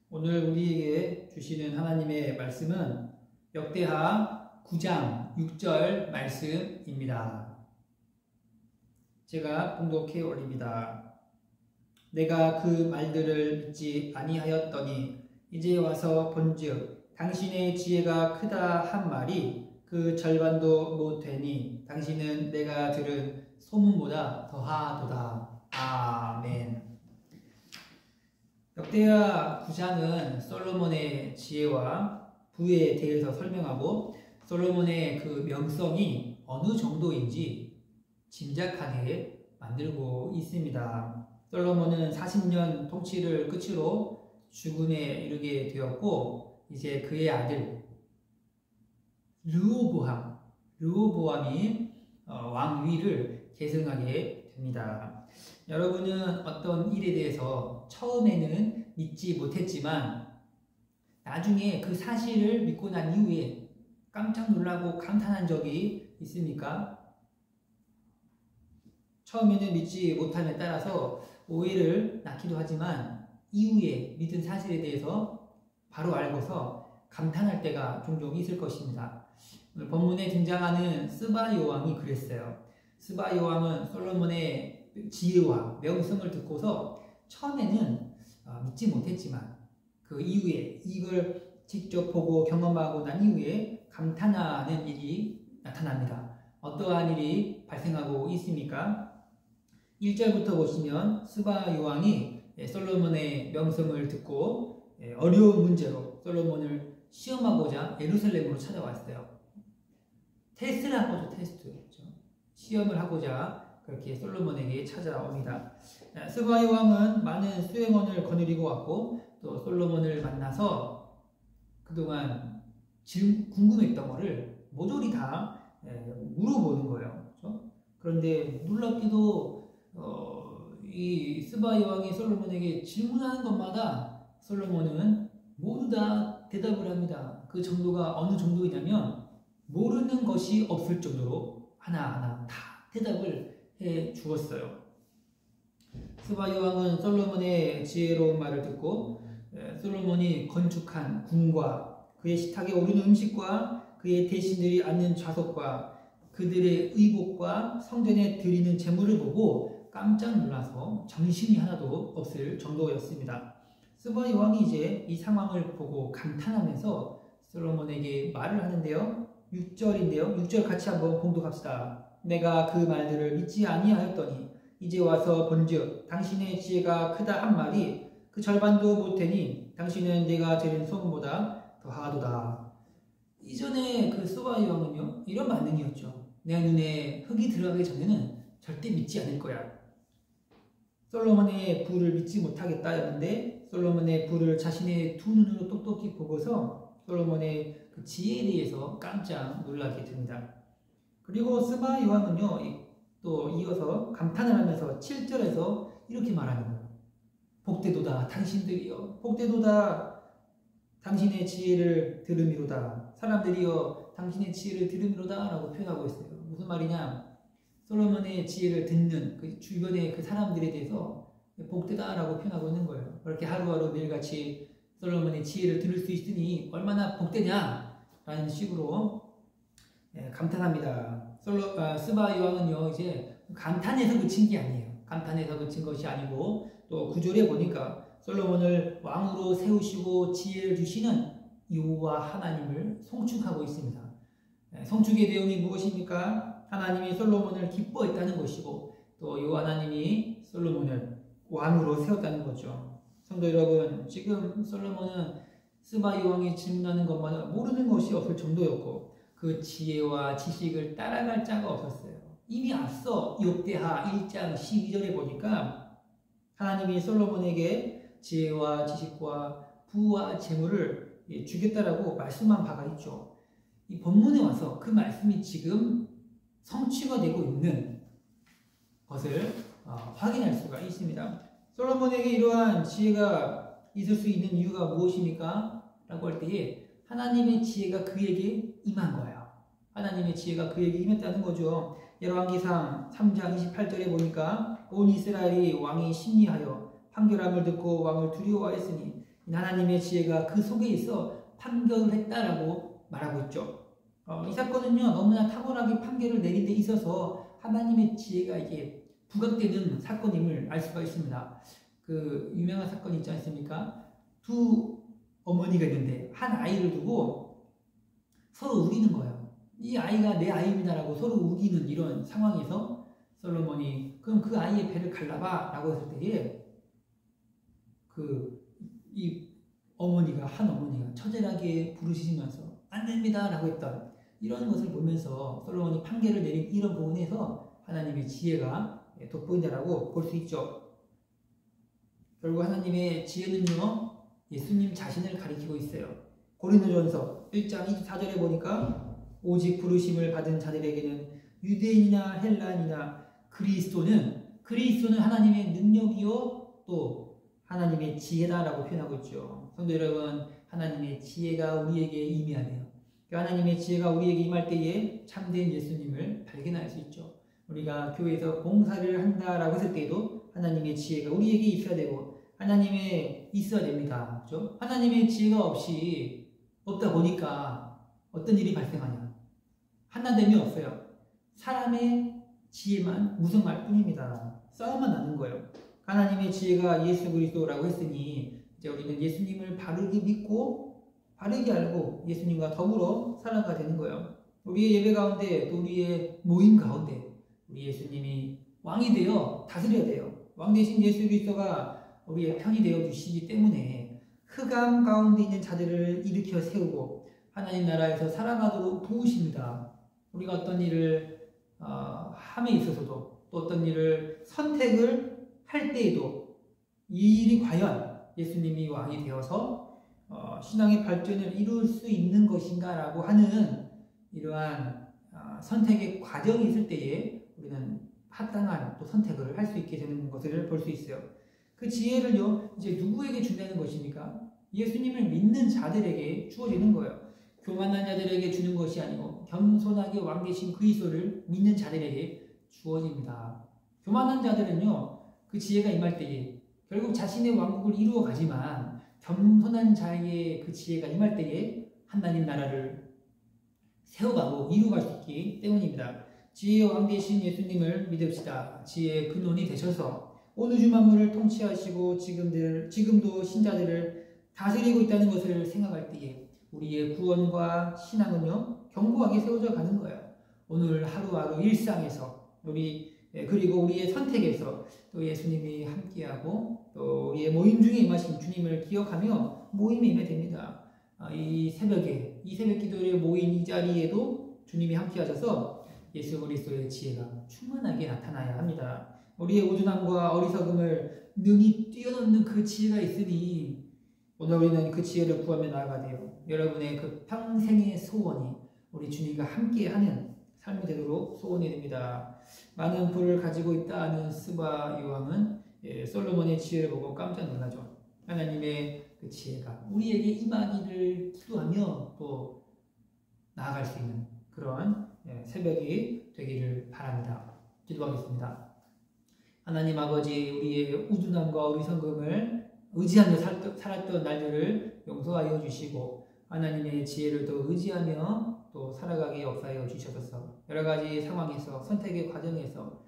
오늘 우리에게 주시는 하나님의 말씀은 역대하 9장 6절 말씀입니다. 제가 봉독해 올립니다. 내가 그 말들을 믿지 아니하였더니 이제 와서 본즉 당신의 지혜가 크다 한 말이 그 절반도 못되니 당신은 내가 들은 소문보다 더하도다. 아멘. 역대하 9장은 솔로몬의 지혜와 부에 대해서 설명하고 솔로몬의 그 명성이 어느 정도인지 짐작하게 만들고 있습니다. 솔로몬은 40년 통치를 끝으로 죽음에 이르게 되었고 이제 그의 아들 르호보암이 왕위를 계승하게 됩니다. 여러분은 어떤 일에 대해서 처음에는 믿지 못했지만 나중에 그 사실을 믿고 난 이후에 깜짝 놀라고 감탄한 적이 있습니까? 처음에는 믿지 못함에 따라서 오해를 낳기도 하지만 이후에 믿은 사실에 대해서 바로 알고서 감탄할 때가 종종 있을 것입니다. 오늘 본문에 등장하는 스바 여왕이 그랬어요. 스바 여왕은 솔로몬의 지혜와 명성을 듣고서 처음에는 믿지 못했지만 그 이후에 이걸 직접 보고 경험하고 난 이후에 감탄하는 일이 나타납니다. 어떠한 일이 발생하고 있습니까? 1절부터 보시면 스바 여왕이 솔로몬의 명성을 듣고 어려운 문제로 솔로몬을 시험하고자 예루살렘으로 찾아왔어요. 테스트를 한 거죠. 테스트. 시험을 하고자 그렇게 솔로몬에게 찾아옵니다. 스바 여왕은 많은 수행원을 거느리고 왔고 또 솔로몬을 만나서 그동안 궁금했던 거를 모조리 다 물어보는 거예요. 그렇죠? 그런데 놀랍게도 이 스바 여왕이 솔로몬에게 질문하는 것마다 솔로몬은 모두 다 대답을 합니다. 그 정도가 어느 정도이냐면 모르는 것이 없을 정도로 하나하나 다 대답을 해 주었어요. 스바 여왕은 솔로몬의 지혜로운 말을 듣고 솔로몬이 건축한 궁과 그의 식탁에 오르는 음식과 그의 대신들이 앉는 좌석과 그들의 의복과 성전에 드리는 제물을 보고 깜짝 놀라서 정신이 하나도 없을 정도였습니다. 스바 여왕이 이제 이 상황을 보고 감탄하면서 솔로몬에게 말을 하는데요. 6절인데요. 6절 같이 한번 봉독합시다. 내가 그 말들을 믿지 아니하였더니 이제 와서 본즉 당신의 지혜가 크다 한 말이 그 절반도 못되니 당신은 내가 들은 소문보다 더하도다. 이전에 그 스바 여왕은요 이런 반응이었죠. 내 눈에 흙이 들어가기 전에는 절대 믿지 않을 거야. 솔로몬의 부를 믿지 못하겠다였는데 솔로몬의 부를 자신의 두 눈으로 똑똑히 보고서 솔로몬의 그 지혜에 대해서 깜짝 놀라게 됩니다. 그리고 스바 여왕은요 또 이어서 감탄을 하면서 7절에서 이렇게 말하는 거예요. 복되도다 당신들이여, 복되도다 당신의 지혜를 들음이로다, 사람들이여 당신의 지혜를 들음이로다 라고 표현하고 있어요. 무슨 말이냐, 솔로몬의 지혜를 듣는 그 주변의 그 사람들에 대해서 복되다 라고 표현하고 있는 거예요. 그렇게 하루하루 매일같이 솔로몬의 지혜를 들을 수 있으니 얼마나 복되냐 라는 식으로 감탄합니다. 스바 여왕은요 이제 감탄에서 그친 게 아니에요. 감탄에서 그친 것이 아니고 또 9절에 보니까 솔로몬을 왕으로 세우시고 지혜를 주시는 여호와 하나님을 송축하고 있습니다. 송축의 내용이 무엇입니까? 하나님이 솔로몬을 기뻐했다는 것이고 또 여호와 하나님이 솔로몬을 왕으로 세웠다는 거죠. 성도 여러분, 지금 솔로몬은 스바 여왕이 질문하는 것마다 모르는 것이 없을 정도였고 그 지혜와 지식을 따라갈 자가 없었어요. 이미 앞서 역대하 1장 12절에 보니까 하나님이 솔로몬에게 지혜와 지식과 부와 재물을 주겠다라고 말씀한 바가 있죠. 이 본문에 와서 그 말씀이 지금 성취가 되고 있는 것을 확인할 수가 있습니다. 솔로몬에게 이러한 지혜가 있을 수 있는 이유가 무엇입니까? 라고 할 때에 하나님의 지혜가 그에게 임한 거예요. 하나님의 지혜가 그에게 임했다는 거죠. 열왕기상 3장 28절에 보니까 온 이스라엘이 왕이 심리하여 판결함을 듣고 왕을 두려워하였으니 하나님의 지혜가 그 속에 있어 판결을 했다라고 말하고 있죠. 이 사건은요, 너무나 탁월하게 판결을 내린 데 있어서 하나님의 지혜가 이게 부각되는 사건임을 알 수가 있습니다. 그 유명한 사건이 있지 않습니까? 두 어머니가 있는데 한 아이를 두고 서로 우기는 거예요. 이 아이가 내 아이입니다라고 서로 우기는 이런 상황에서 솔로몬이 그럼 그 아이의 배를 갈라봐 라고 했을 때에 이 어머니가 한 어머니가 처절하게 부르시면서 안 됩니다 라고 했던 이런 것을 보면서 솔로몬이 판결을 내린 이런 부분에서 하나님의 지혜가 돋보인다라고 볼 수 있죠. 결국 하나님의 지혜는요, 예수님 자신을 가리키고 있어요. 고린도전서 1장 24절에 보니까 오직 부르심을 받은 자들에게는 유대인이나 헬라인이나 그리스도는 하나님의 능력이요 또 하나님의 지혜다라고 표현하고 있죠. 성도 여러분, 하나님의 지혜가 우리에게 임해야 돼요. 하나님의 지혜가 우리에게 임할 때에 참된 예수님을 발견할 수 있죠. 우리가 교회에서 봉사를 한다라고 했을 때에도 하나님의 지혜가 우리에게 있어야 되고 하나님의 있어야 됩니다. 그렇죠? 하나님의 지혜가 없다 보니까 어떤 일이 발생하냐? 하나됨이 없어요. 사람의 지혜만 무성할 뿐입니다. 싸움만 나는 거예요. 하나님의 지혜가 예수 그리스도라고 했으니 이제 우리는 예수님을 바르게 믿고 바르게 알고 예수님과 더불어 살아가야 되는 거예요. 우리의 예배 가운데 또 우리의 모임 가운데 우리 예수님이 왕이 되어 다스려야 돼요. 왕 대신 예수 그리스도가 우리의 편이 되어 주시기 때문에 흑암 가운데 있는 자들을 일으켜 세우고 하나님 나라에서 살아가도록 도우십니다. 우리가 어떤 일을 함에 있어서도 또 어떤 일을 선택을 할 때에도 이 일이 과연 예수님이 왕이 되어서 신앙의 발전을 이룰 수 있는 것인가 라고 하는 이러한 선택의 과정이 있을 때에 우리는 합당한 또 선택을 할 수 있게 되는 것을 볼 수 있어요. 그 지혜를요, 이제 누구에게 준다는 것입니까? 예수님을 믿는 자들에게 주어지는 거예요. 교만한 자들에게 주는 것이 아니고 겸손하게 왕 대신 그리스도를 믿는 자들에게 주어집니다. 교만한 자들은요, 그 지혜가 임할 때에 결국 자신의 왕국을 이루어 가지만 겸손한 자에게 그 지혜가 임할 때에 하나님 나라를 세워가고 이루어갈 수 있기 때문입니다. 지혜의 왕 되신 예수님을 믿읍시다. 지혜의 근원이 되셔서 온 우주 만물을 통치하시고 지금도 신자들을 다스리고 있다는 것을 생각할 때에 우리의 구원과 신앙은요, 견고하게 세워져 가는 거예요. 오늘 하루하루 일상에서 그리고 우리의 선택에서 또 예수님이 함께하고 또 우리의 모임 중에 임하신 주님을 기억하며 모임에 임해야 됩니다. 이 새벽 기도에 모인 이 자리에도 주님이 함께하셔서 예수 그리스도의 지혜가 충만하게 나타나야 합니다. 우리의 우둔함과 어리석음을 능히 뛰어넘는 그 지혜가 있으니 오늘 우리는 그 지혜를 구하며 나아가야 돼요. 여러분의 그 평생의 소원이 우리 주님과 함께하는 삶이 되도록 소원이 됩니다. 많은 부를 가지고 있다는 스바 요왕은 솔로몬의 지혜를 보고 깜짝 놀라죠. 하나님의 그 지혜가 우리에게 임하기를 기도하며 또 나아갈 수 있는 그런 새벽이 되기를 바랍니다. 기도하겠습니다. 하나님 아버지, 우리의 우둔함과 어리석음을 의지하며 살았던 날들을 용서하여 주시고 하나님의 지혜를 더 의지하며 또 살아가게 역사하여 주셔서 여러 가지 상황에서 선택의 과정에서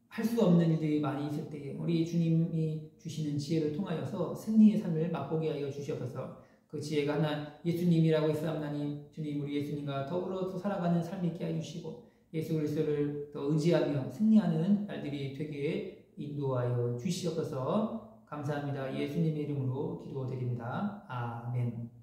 할 수 없는 일들이 많이 있을 때에 우리 주님이 주시는 지혜를 통하여서 승리의 삶을 맛보게 하여 주시옵소서. 그 지혜가 하나 예수님이라고 했사옵나니 주님, 우리 예수님과 더불어 또 살아가는 삶이 있게 하여 주시고 예수 그리스도를 더 의지하며 승리하는 날들이 되게 인도하여 주시옵소서. 감사합니다. 예수님의 이름으로 기도드립니다. 아멘.